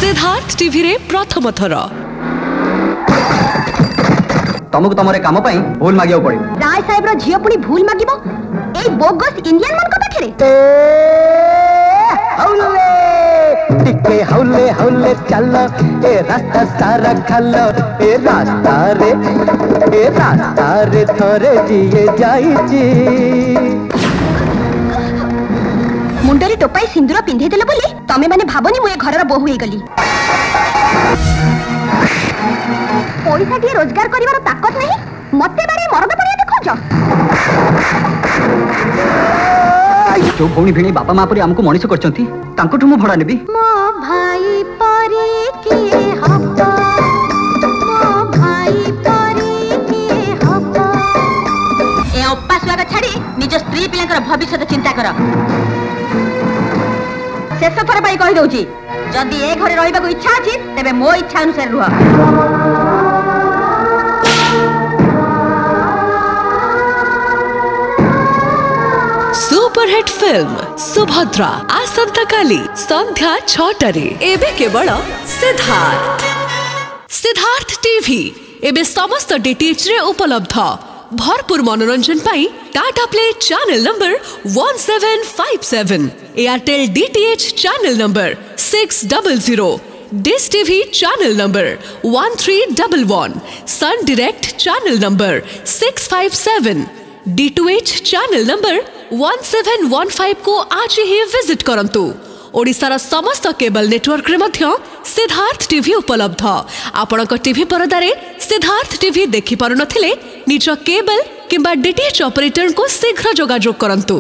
Siddharth TV रे प्रथम थर तुमको तुमरे काम पाई भूल मागियो पड़े। राय साहेब रो झियो पुनी भूल मागिबो ए बोगस इंडियन मन को पाखरे। हौले टिके हौले हौले चल ए रास्ता सारा खल ए रास्ता रे थरे जिए जाईची। मुंडरे टोपाई सिंदूर पिंधे देले बोली तमे माने भाबनी मु ए घरर बोहू हे गली। पैसा टी रोजगार करिवार ताकत नहीं मते बारे मरद पड़िया देखो छ। जो भौणी भिणी बापा माँ परी हमको मनीष करछंती तांको ठुमु भड़ा नेबी। मो भाई परी के हप्पा मो भाई परी के हप्पा ए अप्पा सुआग छाड़ी निज स्त्री पिलाकर भविष्य चिंता कर। शेष थर पाई कहि दउची जदि ए घरे रहिबाको इच्छा अछि तेबे मो इच्छा अनुसार रुह। सुपरहिट फिल्म सुभद्रा आसंता काली संध्या 6टारे एबे केवल सिद्धार्थ टीवी एबे समस्त डीटीएच रे उपलब्ध। भरपूर मनोरंजन पाई Tata play channel number 1757, Airtel DTH channel number 600, dish TV channel number 1311, Sun Direct channel number 657, D2H channel number 1715 को आज ही विजिट करंतु। ओडिसार समस्त केबल नेटवर्क रे मध्य सिद्धार्थ टीवी उपलब्ध। आपणक टीवी परदारे सिद्धार्थ टीवी देखि पारु नथिले निज केबल किंबा डीटीएच ऑपरेटर को शीघ्र जोगाजोग करंतु।